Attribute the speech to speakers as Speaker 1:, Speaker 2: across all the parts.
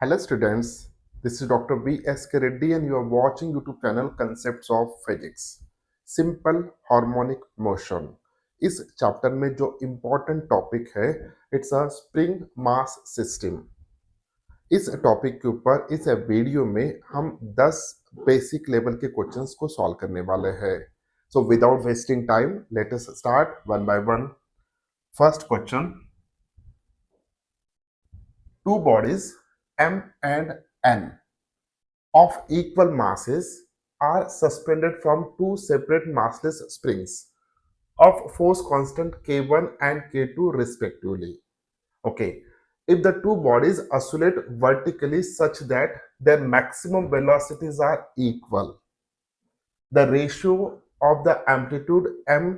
Speaker 1: Hello students, this is Dr. V.S.K. Reddy and you are watching YouTube channel Concepts of Physics. Simple Harmonic Motion. इस chapter में जो important topic है it's a spring mass system. इस topic के ऊपर इस video में हम 10 बेसिक लेवल के क्वेश्चंस को सॉल्व करने वाले हैं. So without wasting time let us start one by one. First question. Two bodies M and N of equal masses are suspended from two separate massless springs of force constant K1 and K2 respectively. Okay, if the two bodies oscillate vertically such that their maximum velocities are equal, the ratio of the amplitude M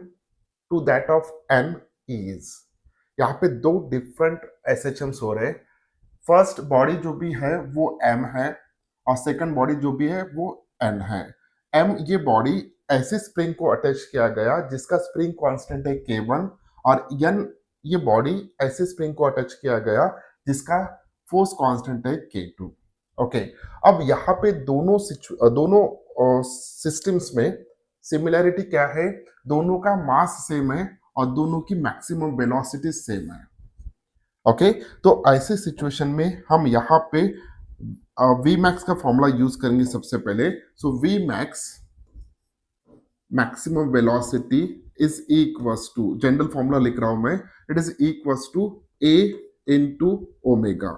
Speaker 1: to that of N is. यहाँ पे दो different SHMs हो रहे हैं. First body जो भी है वो m है और सेकंड बॉडी जो भी है वो n है. m ये बॉडी ऐसे स्प्रिंग को अटैच किया गया जिसका स्प्रिंग कांस्टेंट है k1 और n ये बॉडी ऐसे स्प्रिंग को अटैच किया गया जिसका फोर्स कांस्टेंट है k2. ओके, अब यहाँ पे दोनों सिस्टम्स में सिमिलैरिटी क्या है? दोनों का मास सेम है और दोनों की मैक्सिमम वेलोसिटी सेम है. ओके, तो ऐसे सिचुएशन में हम यहाँ पे वी मैक्स का फॉर्मूला यूज करेंगे सबसे पहले. So V max maximum velocity is equals to, general formula लिख रहा हूं मैं, it is equals to a into omega.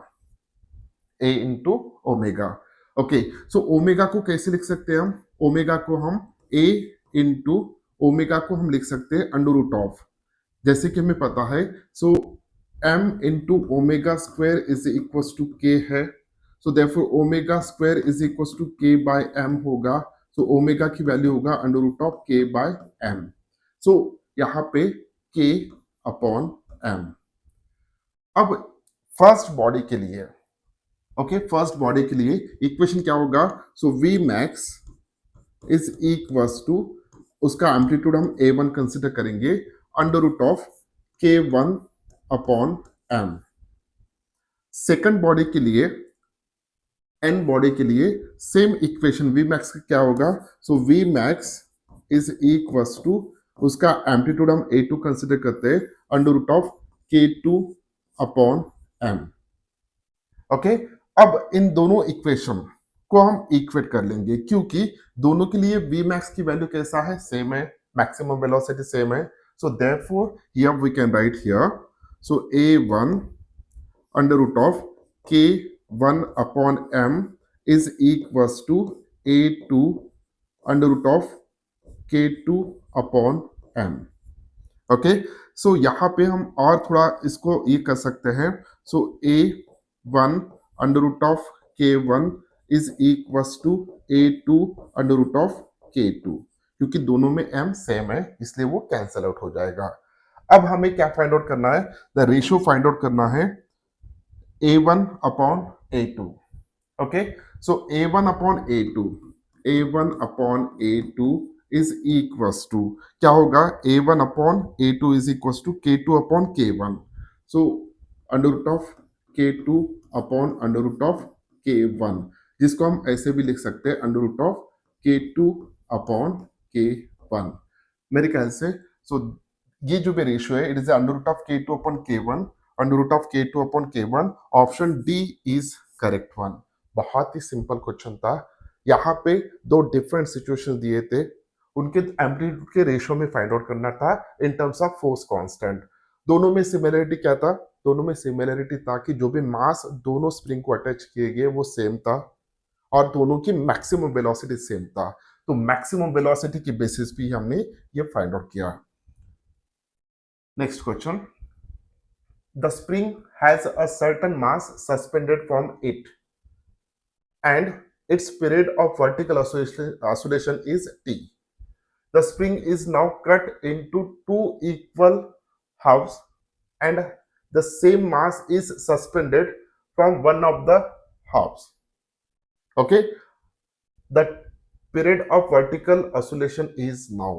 Speaker 1: A into omega. Okay, so omega को कैसे लिख सकते हैं हम? ओमेगा को हम ए इंटू ओमेगा को हम लिख सकते हैं अंडर रूट ऑफ, जैसे कि हमें पता है. सो m into omega square is equals to k है. So therefore omega square is equals to k by m होगा. So omega की वैल्यू होगा under root of k by m. So यहाँ पे k अपॉन m. अब first body के लिए, okay, first body के लिए इक्वेशन क्या होगा? So v max is equals to, उसका एम्पलीट्यूड हम a1 कंसिडर करेंगे, under root of k1 upon m. Second body के लिए, n बॉडी के लिए सेम इक्वेशन v max का क्या होगा? So v max is equals to, उसका एम्पलीट्यूड हम a2 कंसिडर करते हैं, under root of k2 upon m. Okay, अब इन दोनों इक्वेशन को हम इक्वेट कर लेंगे क्योंकि दोनों के लिए v max की वैल्यू कैसा है? सेम है, मैक्सिमम वेलोसिटी सेम है. So therefore here we can write here. So A1 under root of K1 upon M is equals to A2 under root of K2 upon M. Okay, so यहाँ पे हम और थोड़ा इसको ये कर सकते हैं. So A1 under root of K1 is equals to A2 under root of K2, क्योंकि दोनों में M सेम है इसलिए वो कैंसल आउट हो जाएगा. अब हमें क्या फाइंड आउट करना है? द रेशियो फाइंड आउट करना है a1 upon a2. Okay, so a1 upon a2, a1 upon a2 is equals to क्या होगा? a1 upon a2 is equals to k2 upon k1. So under root of k2 upon under root of k1, जिसको हम ऐसे भी लिख सकते हैं under root of k2 upon k1. मेरे ख्याल से ये जो भी रेशियो है it is under root of k2 upon k1, under root of k2 upon k1. Option D is correct one. बहुत ही सिंपल क्वेश्चन था. यहाँ पे दो डिफरेंट सिचुएशन दिए थे, उनके एम्पलीट्यूड के रेशियो में फाइंड आउट करना था इन टर्म्स ऑफ फोर्स कांस्टेंट. दोनों में सिमिलरिटी क्या था? दोनों में सिमिलरिटी था कि जो भी मास दोनों स्प्रिंग को अटैच किए गए वो सेम था और दोनों की मैक्सिमम वेलोसिटी सेम था. तो मैक्सिमम वेलोसिटी की बेसिस पे हमने ये फाइंड आउट किया. Next question. The spring has a certain mass suspended from it and its period of vertical oscillation is t. The spring is now cut into two equal halves and the same mass is suspended from one of the halves. Okay, the period of vertical oscillation is now.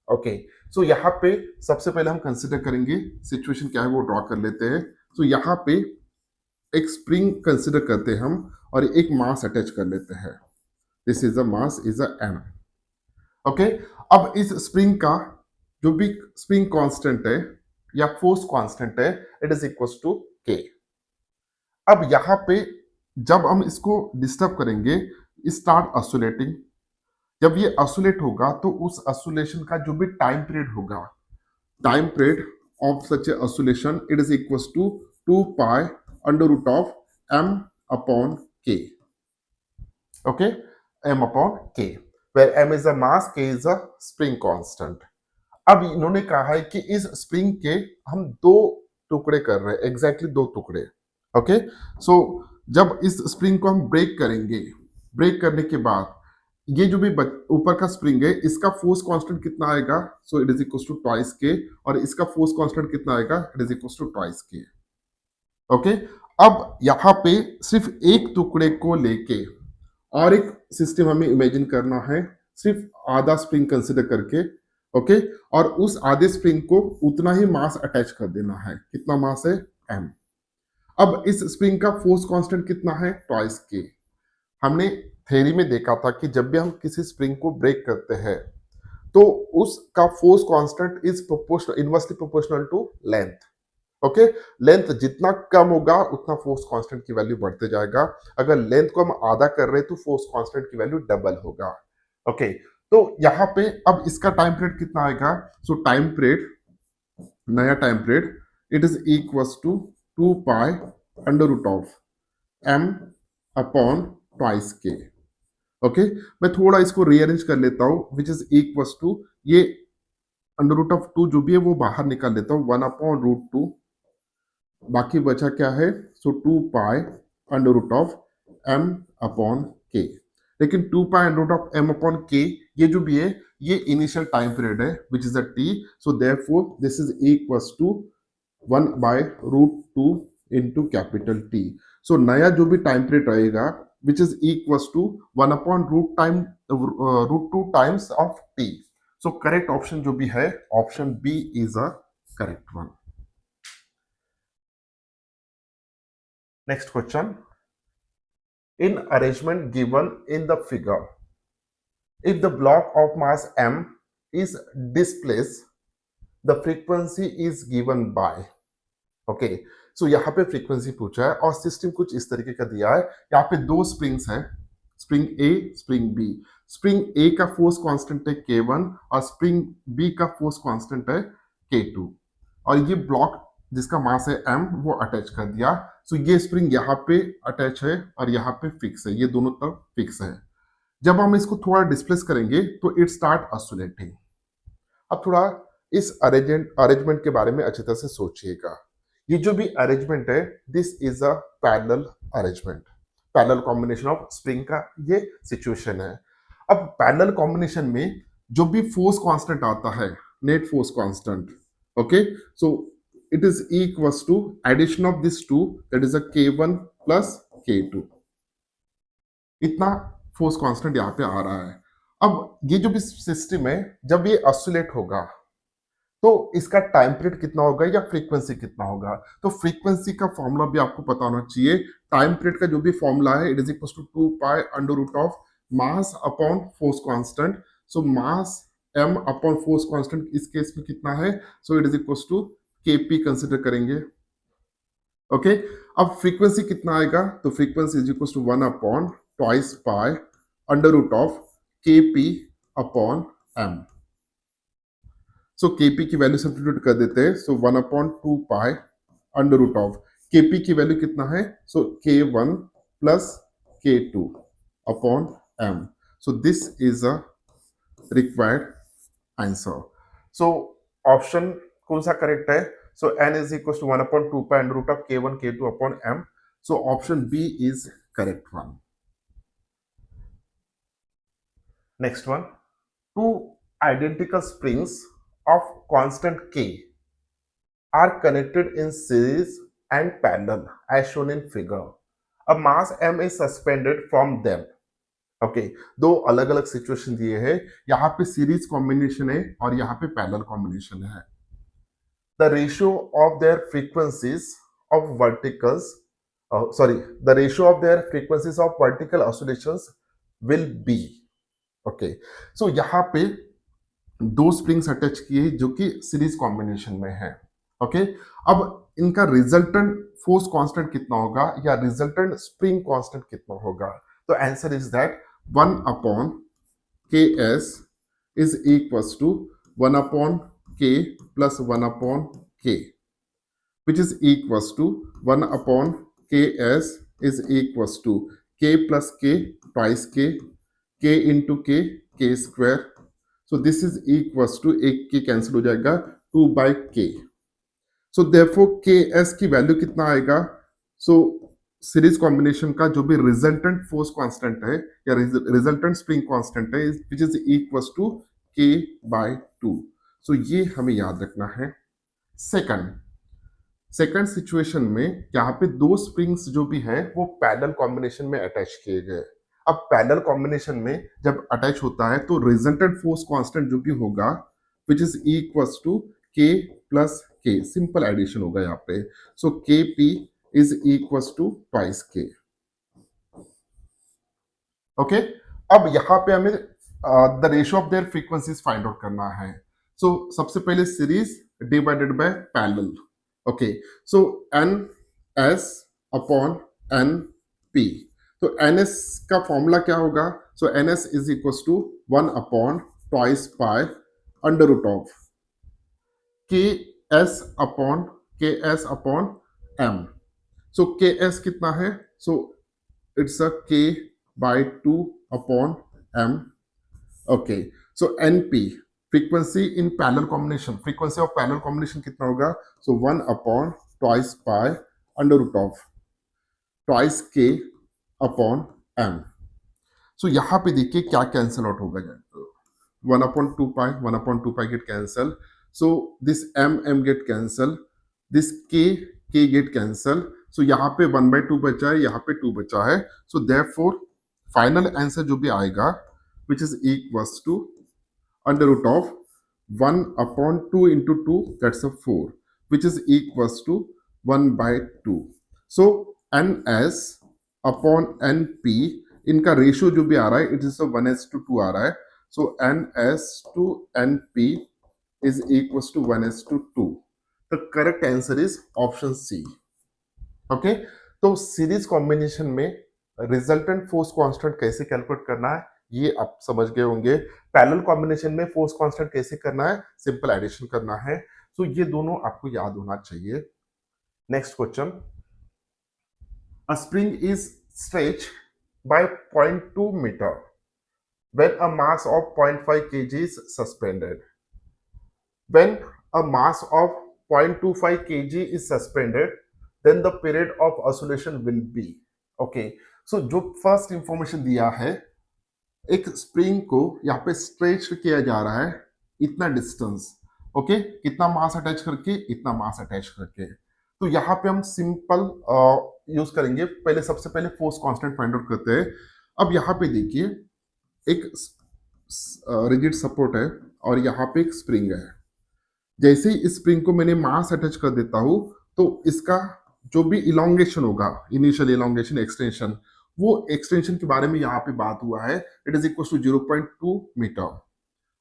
Speaker 1: Okay, so यहाँ पे सबसे पहले हम consider करेंगे situation क्या है वो draw कर लेते हैं. सो यहाँ पे एक स्प्रिंग कंसिडर करते हैं हम और एक मास अटैच कर लेते हैं. This is a mass is a m. Okay. अब इस स्प्रिंग का जो भी स्प्रिंग कांस्टेंट है या फोर्स कांस्टेंट है, it is equal to k. अब यहां पे जब हम इसको डिस्टर्ब करेंगे, स्टार्ट ऑसिलेटिंग. जब ये ऑसिलेट होगा तो उस ऑसिलेशन का जो भी टाइम पीरियड होगा, time period of such a oscillation, it is equals to 2 pi under root of m upon k. Okay, m upon k, where m is a mass, k is a spring constant. अब इन्होंने कहा है कि इस spring के हम दो टुकड़े कर रहे हैं, एग्जैक्टली दो टुकड़े. ओके. सो जब इस स्प्रिंग को हम ब्रेक करेंगे, ब्रेक करने के बाद ये जो भी ऊपर का स्प्रिंग है, इसका फोर्स कांस्टेंट कितना आएगा? So it is equal to twice K. और इसका फोर्स कांस्टेंट कितना आएगा? It is equal to twice K. Okay. अब यहां पे सिर्फ एक टुकड़े को लेके और एक सिस्टम हमें इमेजिन करना है, सिर्फ आधा स्प्रिंग कंसिडर करके. ओके. और उस आधे स्प्रिंग को उतना ही मास अटैच कर देना है. कितना मास है? m. अब इस स्प्रिंग का फोर्स कांस्टेंट कितना है? ट्वाइस के. हमने थ्योरी में देखा था कि जब भी हम किसी स्प्रिंग को ब्रेक करते हैं तो उसका force constant is proportional, inversely proportional to length. Okay. Length जितना कम होगा उतना फोर्स कांस्टेंट की वैल्यू बढ़ते जाएगा. अगर लेंथ को हम आधा कर रहे हैं तो फोर्स कांस्टेंट की वैल्यू डबल होगा. ओके. तो यहाँ पे अब इसका टाइम पीरियड कितना आएगा? सो टाइम पीरियड, नया time period, it is equal to 2 pi under root of m upon twice K. Okay. मैं थोड़ा इसको रीअरेंज कर लेता हूं, विच इज इक्वल टू ये अंडर रूट ऑफ 2 जो भी है वो बाहर निकाल लेता हूं, 1 अपॉन रूट 2. बाकी बचा क्या है? So 2 pi under root of m upon K. लेकिन 2 pi under root of m upon K ये जो भी है ये इनिशियल टाइम पीरियड है, which is a t. So therefore this is equal to 1 by root 2 into capital T. So नया जो भी टाइम पीरियड रहेगा which is equals to 1 upon root 2 times of t. So correct option जो भी है, option B is a correct one. Next question. In arrangement given in the figure, if the block of mass m is displaced, the frequency is given by. Okay. सो यहाँ पे frequency पूछा है और system कुछ इस तरीके का दिया है. यहाँ पे दो स्प्रिंग्स हैं, स्प्रिंग ए, स्प्रिंग बी. स्प्रिंग ए का फोर्स कांस्टेंट है K1 और स्प्रिंग बी का फोर्स कांस्टेंट है K2. और ये ब्लॉक जिसका मास है m वो अटैच कर दिया. सो ये स्प्रिंग यहाँ पे अटैच है और यहाँ पे फिक्स है, ये दोनों तरफ फिक्स है. जब हम इसको थोड़ा डिस्प्लेस करेंगे तो इट स्टार्ट ऑसिलेटिंग. अब थोड़ा इस अरेंजमेंट के बारे में अच्छी तरह से सोचिएगा. ये जो भी अरेंजमेंट है, this is a parallel arrangement, parallel combination of spring का ये सिचुएशन है. अब पैरेलल कॉम्बिनेशन में जो भी फोर्स कांस्टेंट आता है, net force constant, okay, so it is equals to addition of this two, that is a K1 plus K2. इतना फोर्स कांस्टेंट यहाँ पे आ रहा है. अब ये जो भी सिस्टम है, जब ये ऑसिलेट होगा तो इसका टाइम पीरियड कितना होगा या फ्रीक्वेंसी कितना होगा? तो फ्रीक्वेंसी का फॉर्मूला भी आपको पता होना चाहिए. टाइम पीरियड का जो भी फॉर्मूला है, it is equal to 2 pi under root of mass upon force constant. So mass m upon force constant इस केस में कितना है? So it is equal to Kp consider करेंगे. ओके. अब फ्रीक्वेंसी कितना आएगा? तो frequency is equal to 1 upon twice pi under root of Kp upon m. So Kp की वैल्यू सब्स्टिट्यूट कर देते हैं. So 1 upon 2 pi under root of Kp की वैल्यू कितना है? So K1 plus K2 upon m. So this is a required answer. So option कौन सा correct है? So n is equal to 1 upon 2 pi under root of K1 K2 upon m. So option B is correct one. Next one. Two identical springs of constant K are connected in series and parallel as shown in figure. A mass m is suspended from them. Okay, दो अलग अलग situation दिए हैं. यहाँ पे series combination है और यहाँ पे पैरेलल कॉम्बिनेशन है. The ratio of their frequencies of verticals sorry, the ratio of their frequencies of vertical oscillations will be. Okay, so यहाँ पे दो स्प्रिंग्स अटैच किए जो कि सीरीज कॉम्बिनेशन में है. ओके, अब इनका रिजल्टेंट फोर्स कांस्टेंट कितना होगा या रिजल्टेंट स्प्रिंग कांस्टेंट कितना होगा? तो answer is that 1 upon K S is equals to 1 upon K plus 1 upon K, which is equals to 1 upon ks is equals to k plus k twice k into k square. So this is equals to एक k cancel हो जाएगा 2 by k. So therefore ks की value कितना आएगा? So series combination का जो भी resultant force constant है या रिजल्टेंट स्प्रिंग कांस्टेंट है which is equals to k by 2. So ये हमें याद रखना है. सेकंड सिचुएशन में यहाँ पे दो स्प्रिंग्स जो भी है वो पैरेलल कॉम्बिनेशन में अटैच किए गए. अब पैरेलल कॉम्बिनेशन में जब अटैच होता है तो रिजल्टेंट फोर्स कांस्टेंट जो भी होगा which is equals to K plus K, simple addition होगा यहाँ पे. So K P is equals to twice K. Okay, अब यहाँ पे हमें the ratio of their frequencies find out करना है. सो सबसे पहले series divided by parallel. Okay, so N S upon N P. तो एन एस का फॉर्मूला क्या होगा? So N S is equal to 1 upon twice pi under root of K S upon M. So K S कितना है? So it's a K by 2 upon M. Okay, so N P frequency in parallel combination, frequency of parallel combination कितना होगा? So 1 upon twice pi under root of twice K upon M. So यहाँ पे देखिए क्या cancel out होगा. 1 upon 2 pi get cancel. So this M get cancel, this K get cancel. So यहाँ पे 1/2 बचा है, यहाँ पे 2 बचा है. सो देयरफॉर फाइनल आंसर जो भी आएगा which is equals to under root of 1 upon 2 into 2, that's a 4, which is equals to 1 by 2. So ns upon np इनका रेशियो जो भी आ रहा है इट इज 1:2 आ रहा है. सो ns to np is equals to 1:2. The correct answer is option C. Okay, तो series combination में resultant force constant कैसे कैलकुलेट करना है ये आप समझ गए होंगे. पैरेलल कॉम्बिनेशन में फोर्स कांस्टेंट कैसे करना है? सिंपल एडिशन करना है. सो ये दोनों आपको याद होना चाहिए. Next question, a spring is stretch by 0.2 metre when a mass of 0.5 kg is suspended. When a mass of 0.25 kg is suspended, then the period of oscillation will be. Okay, so जो first information दिया है, एक spring को यहाँ पे stretch किया जा रहा है इतना डिस्टेंस. ओके, कितना मास अटैच करके? इतना मास अटैच करके. तो यहाँ पे हम सिंपल यूज करेंगे. पहले सबसे पहले फोर्स कांस्टेंट फाइंड आउट करते हैं. अब यहाँ पे देखिए एक रिजिड सपोर्ट है और यहाँ पे एक स्प्रिंग है. जैसे ही इस स्प्रिंग को मैंने मास अटैच कर देता हूँ तो इसका जो भी इलोंगेशन होगा, इनिशियल इलोंगेशन, एक्सटेंशन, वो एक्सटेंशन के बारे में यहाँ पे बात हुआ है. It is equal to 0.2 metre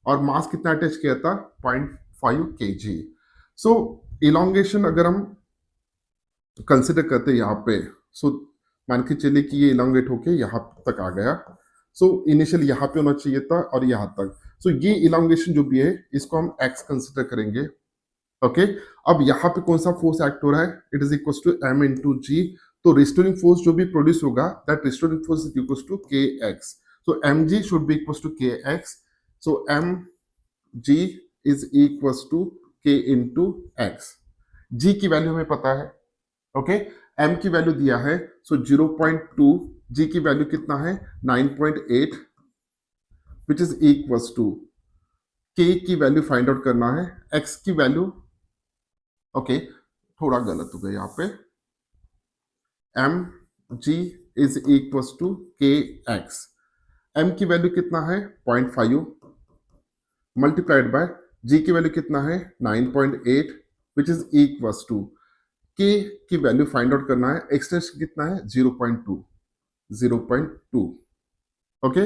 Speaker 1: और मास कितना अटैच किया था? 0.5 kg. सो इलोंगेशन अगर हम कंसिडर करते हैं यहाँ पे, सो मान के चलिए कि ये इलोंगेट होके यहाँ तक आ गया. सो इनिशियल यहाँ पे होना चाहिए था और यहाँ तक. सो ये इलोंगेशन जो भी है इसको हम एक्स कंसिडर करेंगे. ओके, अब यहाँ पे कौन सा फोर्स एक्ट हो रहा है? It is equal to m into G. तो रिस्टोरिंग फोर्स जो भी प्रोड्यूस होगा that restoring force is equal to K X. So M G should be equal to K X. So M G is equal to K into X. G की value हमें पता है. Okay, M की value दिया है. सो 0.2, जी की value कितना है? 9.8, विच इज इक्वल टू के की वैल्यू फाइंड आउट करना है. एक्स की वैल्यू, ओके, थोड़ा गलत हो गया यहाँ पे. M G is equal to K X. M की वैल्यू कितना है? 0.5 मल्टीप्लाइड बाय जी की वैल्यू कितना है? 9.8, विच इज इक्वल टू के की वैल्यू फाइंड आउट करना है, एक्सटेंशन कितना है 0.2 ओके।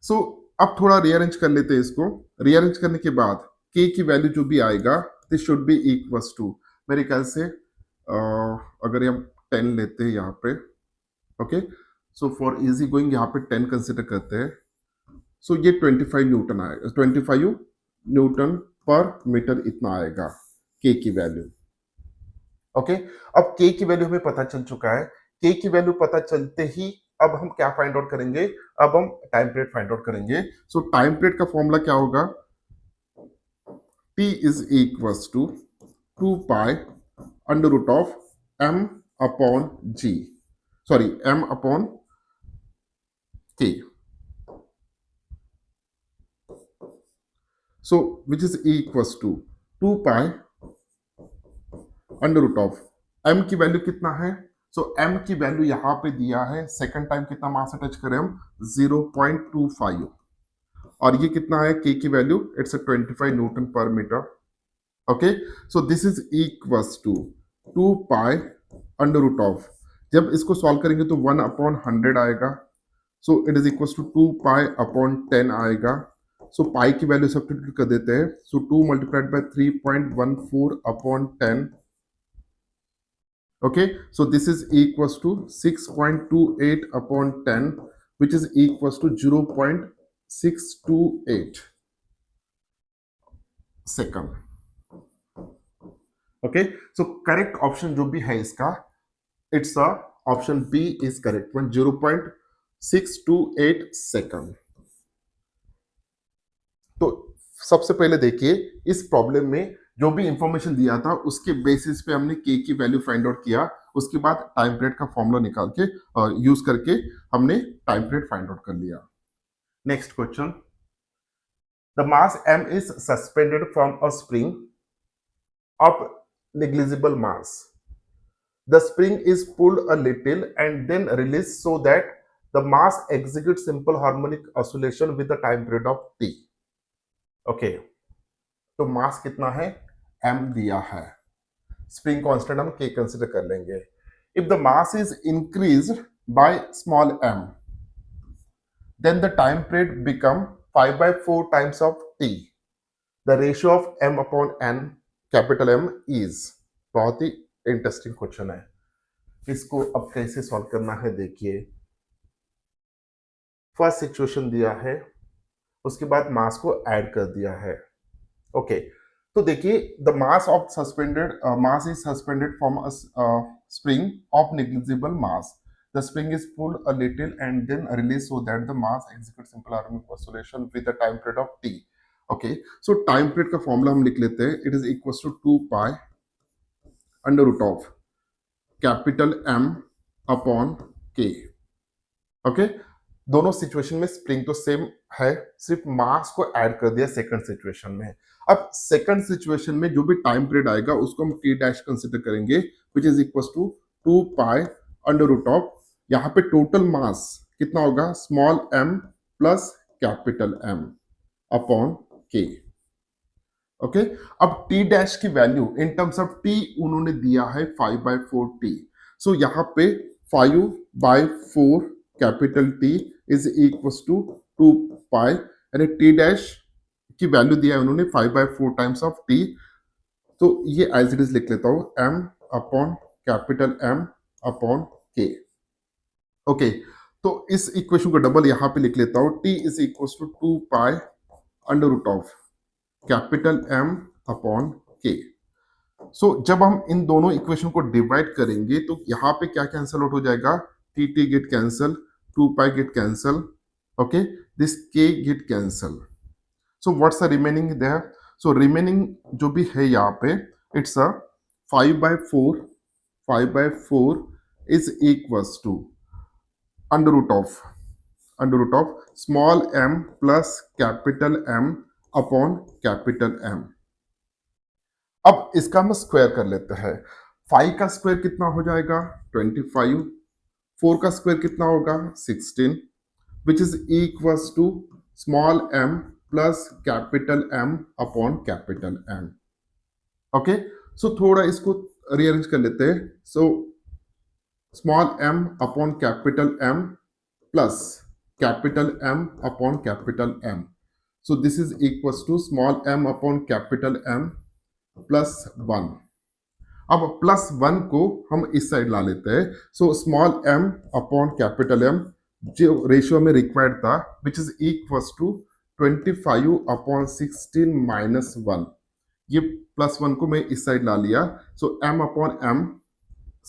Speaker 1: सो अब थोड़ा रीअरेंज कर लेते हैं इसको। रीअरेंज करने के बाद के की वैल्यू जो भी आएगा this should be equals to, मेरे ख्याल से अगर हम 10 लेते हैं यहाँ पे, okay. So for easy going यहाँ पे 10 कंसिडर करते हैं। सो ये 25 न्यूटन आएगा, 25 न्यूटन पर मीटर इतना आएगा के की वैल्यू, ओके। अब के की वैल्यू हमें पता चल चुका है। के की वैल्यू पता चलते ही अब हम क्या फाइंड आउट करेंगे, अब हम टाइम पीरियड फाइंड आउट करेंगे। सो टाइम पीरियड का फॉर्मूला क्या होगा, T is equals to 2 pi under root of m upon g, sorry m upon k, so which is equals to 2 pi under root of m की value कितना है, सो m की value यहां पे दिया है, सेकंड टाइम कितना मास अटैच करें हम 0.25, और ये कितना है k की value, it's 25 newton per metre, okay. So this is equals to 2 pi under root of, जब इसको सॉल्व करेंगे तो 1 अपॉन 100 आएगा, so it is equals to 2 pi upon 10 आएगा। सो पाई की वैल्यू सब्स्टिट्यूट कर देते हैं, सो 2 multiplied by 3.14 upon 10, okay, so this is equals to 6.28 upon 10, which is equals to 0.628 second, okay। so correct option जो भी है इसका, it's a option B is correct one, 0.628 second। तो सबसे पहले देखिए इस प्रॉब्लम में जो भी इंफॉर्मेशन दिया था उसके बेसिस पे हमने के की वैल्यू फाइंड आउट किया, उसके बाद टाइम पीरियड का फॉर्मूला निकाल के यूज करके हमने टाइम पीरियड फाइंड आउट कर लिया। Next question, the mass m is suspended from a spring of negligible mass. The spring is pulled a little and then released so that the mass executes simple harmonic oscillation with the time period of t. Okay, तो mass कितना है m दिया है, spring constant हम k consider कर लेंगे। If the mass is increased by small m, then the time period become 5/4 times of t। The ratio of m upon n capital M is, बहुत ही interesting question है। इसको अब कैसे solve करना है देखिए, फर्स्ट सिचुएशन दिया है, उसके बाद मास को ऐड कर दिया है, ओके। तो देखिए the mass of suspended, mass is suspended from a spring of negligible mass, the spring is pulled a little and then release so that the mass execute simple harmonic oscillation with the time period of t, okay. So time period का formula हम लिख लेते हैं, it is equal to 2 pi under root of capital M upon k, okay. दोनों situation में spring तो same है, सिर्फ मास को ऐड कर दिया सेकंड सिचुएशन में। अब सेकंड सिचुएशन में जो भी टाइम पीरियड आएगा उसको हम t डैश कंसीडर करेंगे, which is equal to 2 pi under root of, यहाँ पे टोटल मास कितना होगा, small m plus capital M upon k, okay. अब t डैश की value in terms of t उन्होंने दिया है 5/4 t, सो यहाँ पे 5/4 capital T is equal to 2 pi, यानी t डैश की वैल्यू दिया है उन्होंने 5/4 टाइम्स ऑफ t, तो ये एज इट इज लिख लेता हूं m upon capital M upon k, okay. तो इस इक्वेशन को डबल यहां पे लिख लेता हूं, t is equal to 2 pi under root of capital M upon k। So जब हम इन दोनों इक्वेशन को डिवाइड करेंगे तो यहाँ पे क्या कैंसिल आउट हो जाएगा, t get cancel, 2 pi get cancel, okay, this k get cancel, so what's the remaining there, so remaining जो भी है यहाँ पे it's a 5/4 is equals to under root of small m plus capital M upon capital M। अब इसका हम square कर लेते हैं, 5 का स्क्वायर कितना हो जाएगा 25, 4 का स्क्वायर कितना होगा 16, which is equals to small m plus capital M upon capital M, okay. So थोड़ा इसको रीअरेंज कर लेते हैं. So small m upon capital M plus capital M upon capital M. So this is equals to small m upon capital M plus 1. अब plus 1 को हम इस side ला लेते हैं. So small m upon capital M जो ratio में required था which is equals to 25 upon 16 minus 1. ये प्लस 1 को मैं इस साइड ला लिया. So m upon m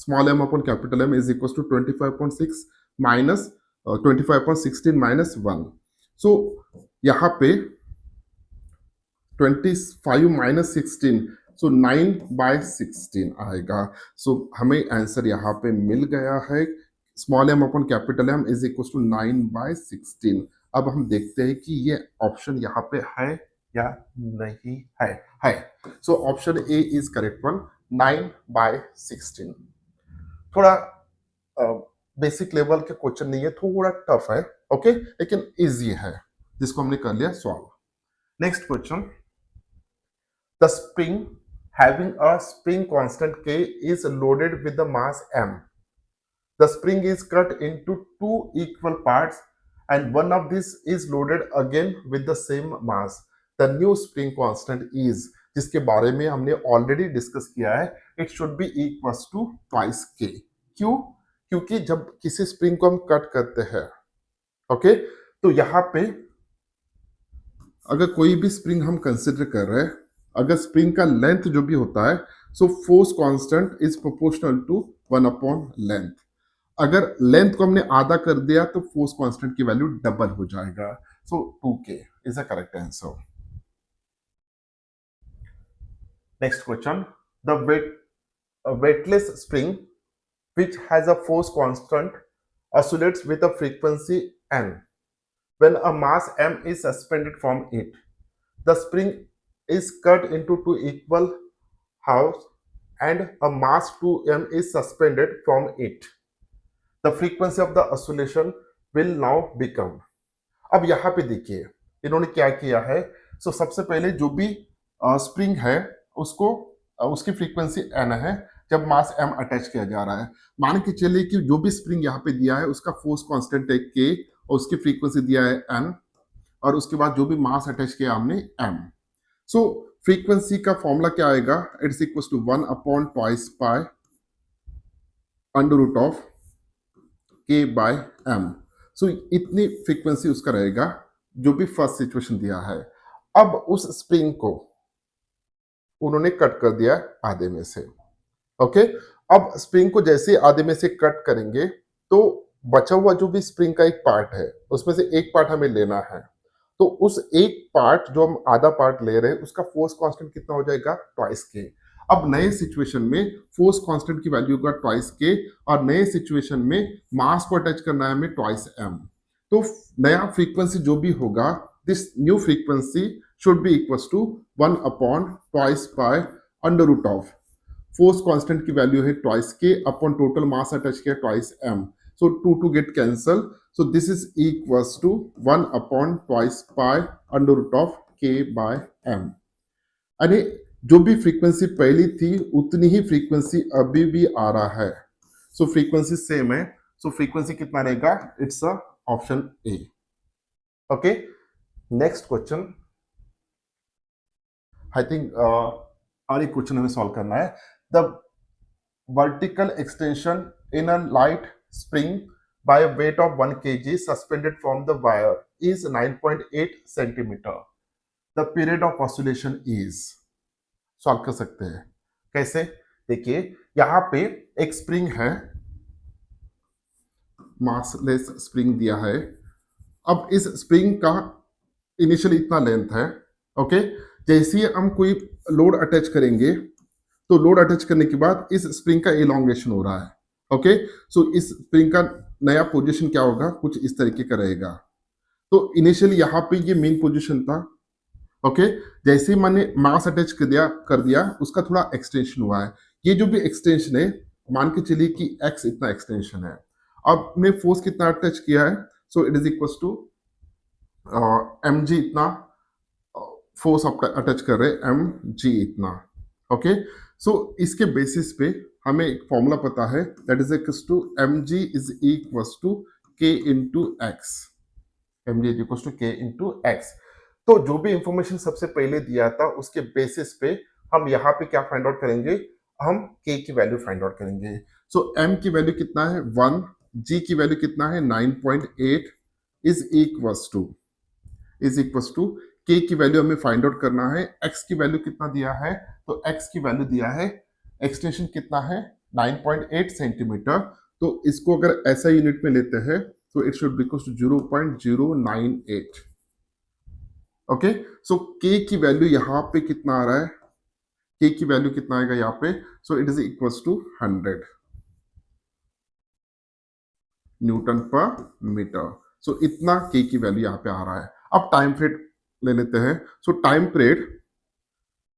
Speaker 1: small m upon capital M is equals to 25.6 minus 25.16 minus 1. So यहाँ पे 25 माइनस 16 सो 9/16 आएगा. सो हमें आंसर यहाँ पे मिल गया है. Small m upon capital M is equal to 9/16. अब हम देखते हैं कि ये ऑप्शन यहाँ पे है या नहीं है. है. So option A is correct one, 9/16. थोड़ा बेसिक लेवल के क्वेश्चन नहीं है, थोड़ा टफ है. ओके लेकिन इजी है जिसको हमने कर लिया solve. Next question. The spring having a spring constant K is loaded with the mass M. The spring is cut into two equal parts and one of these is loaded again with the same mass. The new spring constant is, जिसके बारे में हमने already discuss किया है, it should be equals to twice K. क्यों? क्योंकि जब किसी स्प्रिंग को हम कट करते हैं, ओके, तो यहाँ पे अगर कोई भी स्प्रिंग हम कंसिडर कर रहे हैं, अगर स्प्रिंग का लेंथ जो भी होता है, so force constant is proportional to 1 upon length. अगर लेंथ को हमने आधा कर दिया तो फोर्स कांस्टेंट की वैल्यू डबल हो जाएगा. So 2K is a correct answer. Next question. The weightless spring which has a force constant oscillates with a frequency n. When a mass m is suspended from it, the spring is cut into two equal halves and a mass 2m is suspended from it. The frequency of the oscillation will now become. अब यहाँ पे देखिए इन्होंने क्या किया है. So सबसे पहले जो भी स्प्रिंग है उसको उसकी फ्रीक्वेंसी n है जब मास m अटैच किया जा रहा है. मान के चलिए कि जो भी स्प्रिंग यहाँ पे दिया है उसका फोर्स कांस्टेंट है k और उसकी फ्रीक्वेंसी दिया है n और उसके बाद जो भी मास अटैच किया हमने m. सो फ्रीक्वेंसी का फॉर्मूला क्या आएगा? It's equal to 1 upon twice pi under root of k by m. So इतनी फ्रीक्वेंसी उसका रहेगा जो भी फर्स्ट सिचुएशन दिया है. अब उस स्प्रिंग को उन्होंने कट कर दिया आधे में से. ओके अब स्प्रिंग को जैसे आधे में से कट करेंगे तो बचा हुआ जो भी स्प्रिंग का एक पार्ट है उसमें से एक पार्ट हमें लेना है. तो उस एक पार्ट जो हम आधा पार्ट ले रहे हैं उसका फोर्स कांस्टेंट कितना हो जाएगा? ट्वाइस के. अब नए सिचुएशन में फोर्स कांस्टेंट की वैल्यू का ट्वाइस के और नए सिचुएशन में मास को अटैच करना है हमें ट्वाइस m. तो नया फ्रीक्वेंसी जो भी होगा this new frequency should be equals to 1 upon twice pi under root of force constant की वैल्यू है twice K upon total mass attach किया twice m. So 2 get cancel. So this is equals to 1 upon twice pi under root of k by m. यानी जो भी frequency पहली थी उतनी ही frequency अभी भी आ रहा है. सो फ्रीक्वेंसी सेम है. सो फ्रीक्वेंसी कितना रहेगा? It's option A. Okay next question. I think और एक क्वेश्चन हमें सॉल्व करना है. The vertical extension in a light spring by a weight of 1 kg suspended from the wire is 9.8 centimeter. The period of oscillation is. Solve कर सकते हैं. कैसे? देखिए यहाँ पे एक स्प्रिंग है, मासलेस स्प्रिंग दिया है. अब इस स्प्रिंग का इनिशियली इतना लेंथ है. ओके जैसे ही हम कोई लोड अटैच करेंगे तो लोड अटैच करने के बाद इस स्प्रिंग का एलोंगेशन हो रहा है. ओके सो इस स्प्रिंग का नया पोजीशन क्या होगा? कुछ इस तरीके का रहेगा. तो इनिशियली यहाँ पे ये मेन पोजीशन था. ओके जैसे ही मैंने मास अटैच कर दिया उसका थोड़ा एक्सटेंशन हुआ है. ये जो भी एक्सटेंशन है मान के चलिए कि x इतना एक्सटेंशन है. अब हमने फोर्स कितना अटैच किया है? So it is equal to mg इतना फोर्स आपका अटैच कर रहे हैं mg इतना. ओके, सो इसके बेसिस पे हमें एक फॉर्मूला पता है, that is equals to mg is equals to k into X. mg is equals to k into X. तो जो भी इंफॉर्मेशन सबसे पहले दिया था उसके बेसिस पे हम यहाँ पे क्या फाइंड आउट करेंगे, हम k की वैल्यू फाइंड आउट करेंगे। सो m की वैल्यू कितना है 1, g की वैल्यू कितना है 9.8 इज इक्वल्स टू k की वैल्यू हमें फाइंड आउट करना है, x की वैल्यू कितना दिया है, तो x की वैल्यू दिया है, एक्सटेंशन कितना है 9.8 सेंटीमीटर। तो इसको अगर ऐसा यूनिट में लेते हैं तो it should be equals to 0.098। Okay, so k की वैल्यू यहाँ पे कितना आ रहा है, k की वैल्यू कितना आएगा यहाँ पे, so it is equals to 100 newton per metre. So इतना k की वैल्यू यहाँ पे आ रहा है। अब टाइम पीरियड ले लेते हैं। सो टाइम पीरियड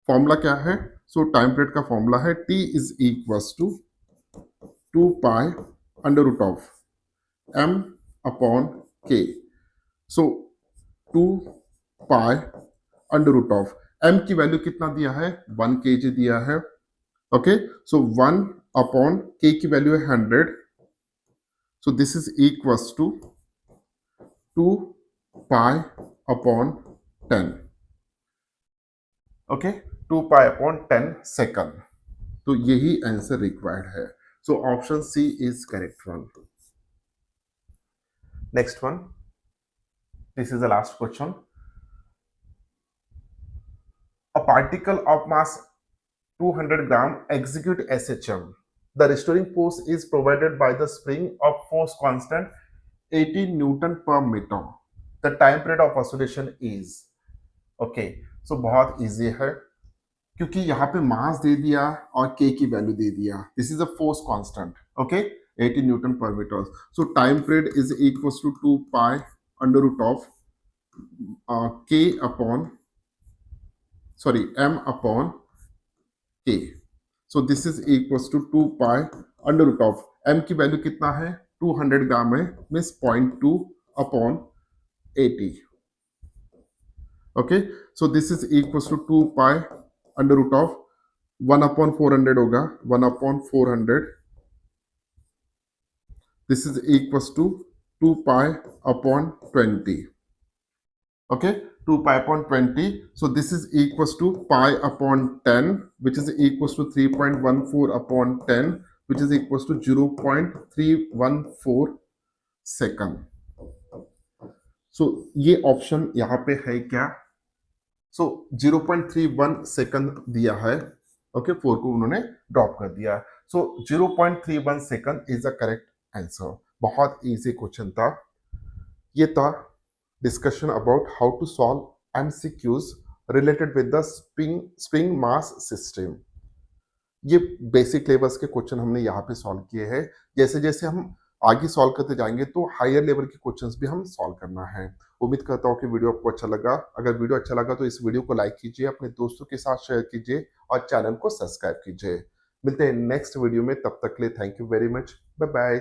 Speaker 1: फॉर्मूला क्या है, सो टाइम पीरियड का फॉर्मूला है t is equals to 2 pi under root of m upon k। So 2 pi under root of m की वैल्यू कितना दिया है 1 kg दिया है। ओके, सो 1 अपॉन k की वैल्यू है 100। So this is equals to 2 pi upon 10। Okay, 2 pi upon 10 second. तो यही आंसर रिक्वायर्ड है। So option C is correct one. Next one, this is the last question. A particle of mass 200 gram execute SHM. The restoring force is provided by the spring of force constant 80 Newton per meter. The time period of oscillation is. Okay, so बहुत easy है क्योंकि यहाँ पे मास दे दिया और k की value दे दिया। This is a force constant, okay, 80 newton per metre. So time period is equals to 2 pi under root of k upon m upon k। So this is equals to 2 pi under root of m की value कितना है 200 gram है, means 0.2 upon 80। Okay, so this is equals to 2 pi under root of 1 upon 400 होगा, 1 upon 400। This is equals to 2 pi upon 20। okay, 2 pi upon 20, so this is equals to pi upon 10, which is equals to 3.14 upon 10, which is equals to 0.314 second। so ये option यहाँ पे है क्या, so 0.31 second दिया है। Okay, 4 को उन्होंने drop कर दिया, so 0.31 second is the correct answer. बहुत इजी क्वेश्चन था। ये था discussion about how to solve MCQs related with the spring mass system। ये बेसिक लेवल्स के क्वेश्चन हमने यहाँ पे सॉल्व किए हैं। जैसे जैसे हम आगे सॉल्व करते जाएंगे तो हायर लेवल के क्वेश्चंस भी हम सॉल्व करना है। उम्मीद करता हूँ कि वीडियो आपको अच्छा लगा। अगर वीडियो अच्छा लगा तो इस वीडियो को लाइक कीजिए, अपने दोस्तों के साथ शेयर कीजिए और चैनल को सब्सक्राइब कीजिए। मिलते हैं नेक्स्ट वीडियो में, तब तक के लिए thank you very much, bye bye.